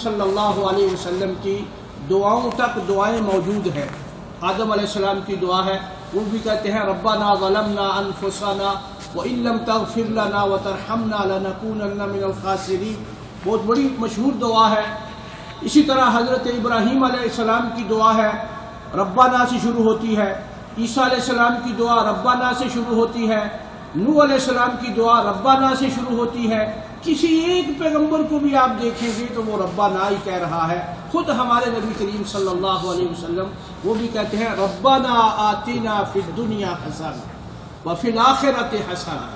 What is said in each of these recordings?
صلی اللہ علیہ وسلم کی دعاؤں تک دعائیں موجود ہیں۔ آدم علیہ السلام کی دعا ہے، وہ بھی کہتے ہیں ربنا ظلمنا انفسنا وان لم تغفر لنا وترحمنا لنکونن من الخاسرین، بہت بڑی مشہور دعا ہے۔ اسی طرح حضرت ابراہیم علیہ السلام کی دعا ہے، ربنا سے شروع ہوتی ہے۔ عیسیٰ علیہ السلام کی دعا ربنا سے شروع ہوتی ہے۔ نوح علیہ السلام کی دعا ربنا سے شروع ہوتی ہے۔ کسی ایک پیغمبر کو بھی آپ دیکھیں گے تو وہ ربنا ہی کہہ رہا ہے۔ خود ہمارے نبی کریم صلی اللہ علیہ وسلم وہ بھی کہتے ہیں ربنا آتنا فی الدنیا حسنہ وفی الآخرۃ حسنہ۔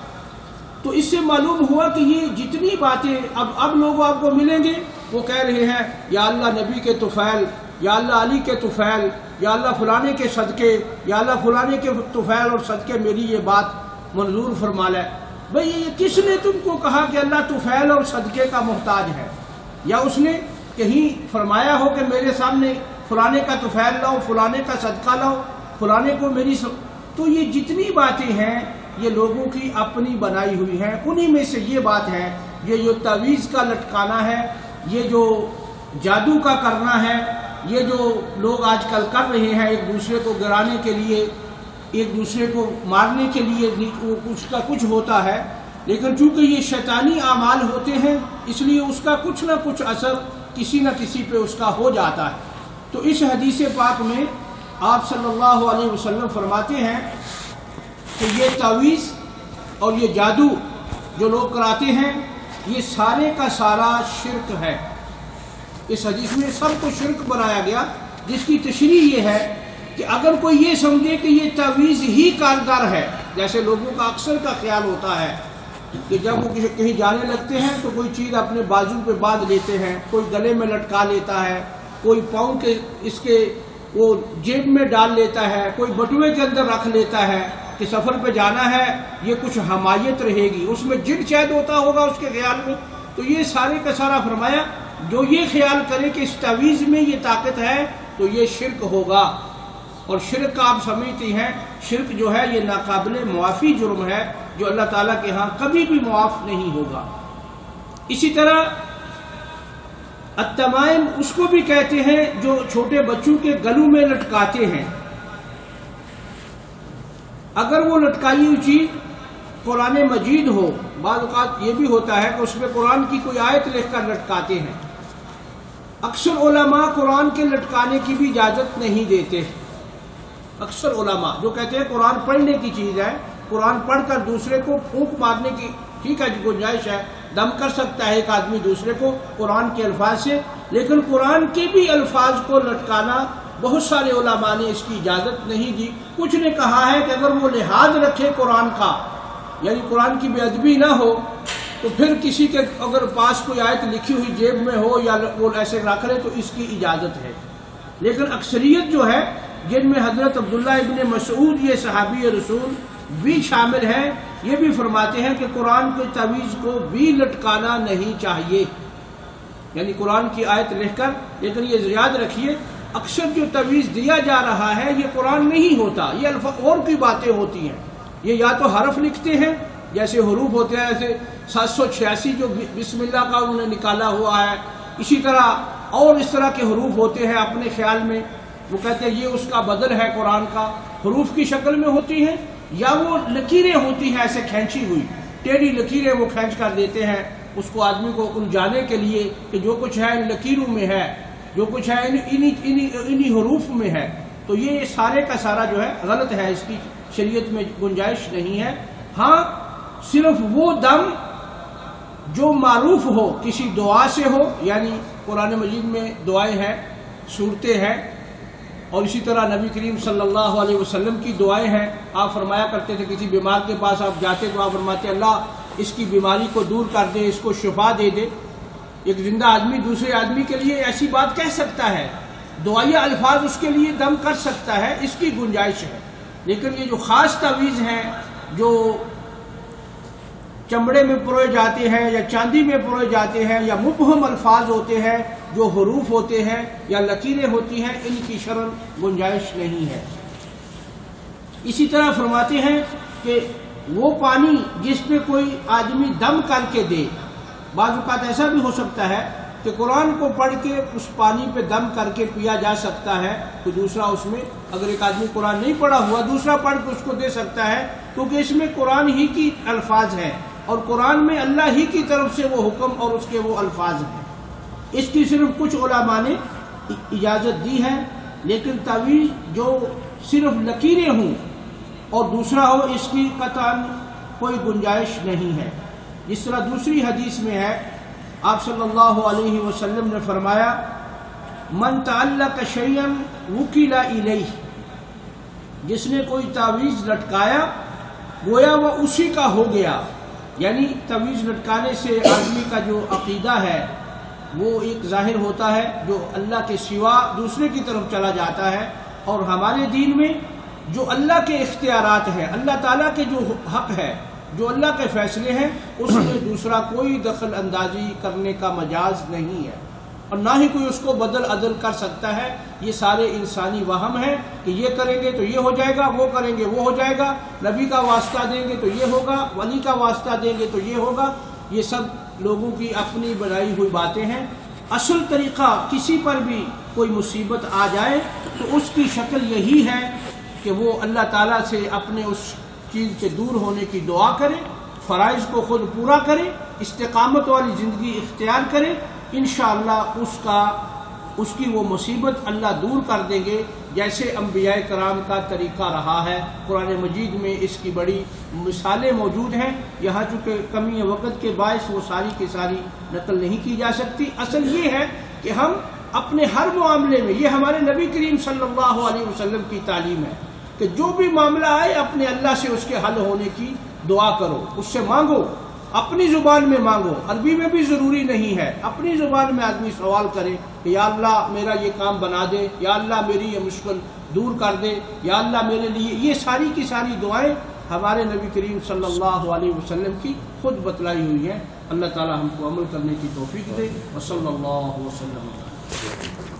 تو اس سے معلوم ہوا کہ یہ جتنی باتیں اب لوگ آپ کو ملیں گے وہ کہہ رہے ہیں یا اللہ نبی کے طفیل، یا اللہ علی کے طفیل، یا اللہ فلانے کے صدقے، یا اللہ فلانے کے طفیل اور صدقے میری یہ بات منظور فرما لے۔ بھئی یہ کس نے تم کو کہا کہ اللہ طفیل اور صدقے کا محتاج ہے؟ یا اس نے کہیں فرمایا ہو کہ میرے سامنے فلانے کا طفیل لاؤ، فلانے کا صدقہ لاؤ، فلانے کو میری تو یہ جتنی باتیں ہیں یہ لوگوں کی اپنی بنائی ہوئی ہیں۔ انہی میں سے یہ بات ہے، یہ جو تعویذ کا لٹکانا ہے، یہ جو جادو کا کرنا ہے، یہ جو لوگ آج کل کر رہے ہیں ایک دوسرے کو گرانے کے لیے، ایک دوسرے کو مارنے کے لیے، کچھ کا کچھ ہوتا ہے، لیکن چونکہ یہ شیطانی اعمال ہوتے ہیں اس لیے اس کا کچھ نہ کچھ اثر کسی نہ کسی پہ اس کا ہو جاتا ہے۔ تو اس حدیث پاک میں آپ صلی اللہ علیہ وسلم فرماتے ہیں کہ یہ تعویذ اور یہ جادو جو لوگ کراتے ہیں یہ سارے کا سارا شرک ہے۔ اس حدیث میں سب کو شرک بنایا گیا، جس کی تشریح یہ ہے کہ اگر کوئی یہ سمجھے کہ یہ تعویذ ہی کارگر ہے، جیسے لوگوں کا اکثر کا خیال ہوتا ہے کہ جب وہ کہیں جانے لگتے ہیں تو کوئی چیز اپنے بازو پہ باندھ لیتے ہیں، کوئی گلے میں لٹکا لیتا ہے، کوئی پاؤں کے اس کے وہ جیب میں ڈال لیتا ہے، کوئی بٹوے کے اندر رکھ لیتا ہے کہ سفر پہ جانا ہے، یہ کچھ حمایت رہے گی، اس میں جن شاید ہوتا ہوگا اس کے خیال میں۔ تو یہ سارے کا سارا فرمایا جو یہ خیال کرے کہ اس تعویذ میں یہ طاقت ہے تو یہ شرک ہوگا، اور شرک کا آپ سمجھتے ہیں شرک جو ہے یہ ناقابل معافی جرم ہے جو اللہ تعالیٰ کے ہاں کبھی بھی معاف نہیں ہوگا۔ اسی طرح التمائم اس کو بھی کہتے ہیں جو چھوٹے بچوں کے گلوں میں لٹکاتے ہیں۔ اگر وہ لٹکائی ہوئی چیز قرآن مجید ہو، بعض اوقات یہ بھی ہوتا ہے کہ اس میں قرآن کی کوئی آیت لکھ کر لٹکاتے ہیں۔ اکثر علماء قرآن کے لٹکانے کی بھی اجازت نہیں دیتے۔ اکثر علماء جو کہتے ہیں قرآن پڑھنے کی چیز ہے، قرآن پڑھ کر دوسرے کو پھونک مارنے کی ٹھیک ہے گنجائش ہے، دم کر سکتا ہے ایک آدمی دوسرے کو قرآن کے الفاظ سے، لیکن قرآن کے بھی الفاظ کو لٹکانا بہت سارے علماء نے اس کی اجازت نہیں دی۔ کچھ نے کہا ہے کہ اگر وہ لحاظ رکھے قرآن کا، یعنی قرآن کی بے ادبی نہ ہو، تو پھر کسی کے اگر پاس کوئی آیت لکھی ہوئی جیب میں ہو یا وہ ایسے رکھ لے تو اس کی اجازت ہے۔ لیکن اکثریت جو ہے جن میں حضرت عبداللہ ابن مسعود یہ صحابی رسول بھی شامل ہیں، یہ بھی فرماتے ہیں کہ قرآن کے تعویذ کو بھی لٹکانا نہیں چاہیے، یعنی قرآن کی آیت لکھ کر۔ لیکن یہ یاد رکھیے اکثر جو تعویذ دیا جا رہا ہے یہ قرآن نہیں ہوتا، یہ اور بھی باتیں ہوتی ہیں۔ یہ یا تو حرف لکھتے ہیں جیسے حروف ہوتے ہیں، جیسے 786 جو بسم اللہ کا انہوں نے نکالا ہوا ہے، اسی طرح اور اس طرح کے حروف ہوتے ہیں اپنے خیال میں، وہ کہتے ہیں یہ اس کا بدل ہے قرآن کا، حروف کی شکل میں ہوتی ہیں، یا وہ لکیریں ہوتی ہیں ایسے کھینچی ہوئی، ٹیڑھی لکیریں وہ کھینچ کر دیتے ہیں اس کو آدمی کو الجھانے کے لیے کہ جو کچھ ہے ان لکیروں میں ہے، جو کچھ ہے انہی حروف میں ہے۔ تو یہ سارے کا سارا جو ہے غلط ہے، اس کی شریعت میں گنجائش نہیں ہے۔ ہاں صرف وہ دم جو معروف ہو کسی دعا سے ہو، یعنی قرآن مجید میں دعائیں ہیں، صورتیں ہیں، اور اسی طرح نبی کریم صلی اللہ علیہ وسلم کی دعائیں ہیں۔ آپ فرمایا کرتے تھے کسی بیمار کے پاس آپ جاتے تو آپ فرماتے اللہ اس کی بیماری کو دور کر دے، اس کو شفا دے دے۔ ایک زندہ آدمی دوسرے آدمی کے لیے ایسی بات کہہ سکتا ہے، دعائیہ الفاظ اس کے لیے دم کر سکتا ہے، اس کی گنجائش ہے۔ لیکن یہ جو خاص تعویذ ہیں جو چمڑے میں پروئے جاتے ہیں یا چاندی میں پروئے جاتے ہیں یا مبہم الفاظ ہوتے ہیں، جو حروف ہوتے ہیں یا لکیریں ہوتی ہیں، ان کی شرعاً گنجائش نہیں ہے۔ اسی طرح فرماتے ہیں کہ وہ پانی جس پہ کوئی آدمی دم کر کے دے، بعض اوقات ایسا بھی ہو سکتا ہے کہ قرآن کو پڑھ کے اس پانی پہ دم کر کے پیا جا سکتا ہے، تو دوسرا اس میں اگر ایک آدمی قرآن نہیں پڑھا ہوا دوسرا پڑھ کے اس کو دے سکتا ہے، کیونکہ اس میں قرآن ہی کی الفاظ ہیں اور قرآن میں اللہ ہی کی طرف سے وہ حکم اور اس کے وہ الفاظ ہیں۔ اس کی صرف کچھ علماء نے اجازت دی ہے، لیکن تعویذ جو صرف لکیریں ہوں اور دوسرا ہو، اس کی قطعاً کوئی گنجائش نہیں ہے۔ جس طرح دوسری حدیث میں ہے، آپ صلی اللہ علیہ وسلم نے فرمایا، من تعلق شیئا وکل الیہ، جس نے کوئی تعویذ لٹکایا گویا وہ اسی کا ہو گیا۔ یعنی تعویذ لٹکانے سے آدمی کا جو عقیدہ ہے وہ ایک ظاہر ہوتا ہے، جو اللہ کے سوا دوسرے کی طرف چلا جاتا ہے، اور ہمارے دین میں جو اللہ کے اختیارات ہیں، اللہ تعالیٰ کے جو حق ہے، جو اللہ کے فیصلے ہیں، اس میں دوسرا کوئی دخل اندازی کرنے کا مجاز نہیں ہے، اور نہ ہی کوئی اس کو بدل عدل کر سکتا ہے۔ یہ سارے انسانی وہم ہیں کہ یہ کریں گے تو یہ ہو جائے گا، وہ کریں گے وہ ہو جائے گا، نبی کا واسطہ دیں گے تو یہ ہوگا، ولی کا واسطہ دیں گے تو یہ ہوگا۔ یہ سب لوگوں کی اپنی بنائی ہوئی باتیں ہیں۔ اصل طریقہ کسی پر بھی کوئی مصیبت آ جائے تو اس کی شکل یہی ہے کہ وہ اللہ تعالیٰ سے اپنے اس چیز سے دور ہونے کی دعا کرے، فرائض کو خود پورا کرے، استقامت والی زندگی اختیار کرے، انشاءاللہ اس کی وہ مصیبت اللہ دور کر دیں گے، جیسے انبیاء کرام کا طریقہ رہا ہے۔ قرآن مجید میں اس کی بڑی مثالیں موجود ہیں، یہاں چونکہ کمی وقت کے باعث وہ ساری کی ساری نقل نہیں کی جا سکتی۔ اصل یہ ہے کہ ہم اپنے ہر معاملے میں، یہ ہمارے نبی کریم صلی اللہ علیہ وسلم کی تعلیم ہے کہ جو بھی معاملہ آئے اپنے اللہ سے اس کے حل ہونے کی دعا کرو، اس سے مانگو، اپنی زبان میں مانگو، عربی میں بھی ضروری نہیں ہے، اپنی زبان میں آدمی سوال کرے کہ یا اللہ میرا یہ کام بنا دے، یا اللہ میری یہ مشکل دور کر دے، یا اللہ میرے لیے، یہ ساری کی ساری دعائیں ہمارے نبی کریم صلی اللہ علیہ وسلم کی خود بتلائی ہوئی ہیں۔ اللہ تعالی ہم کو عمل کرنے کی توفیق دے، وصلی اللہ وسلم۔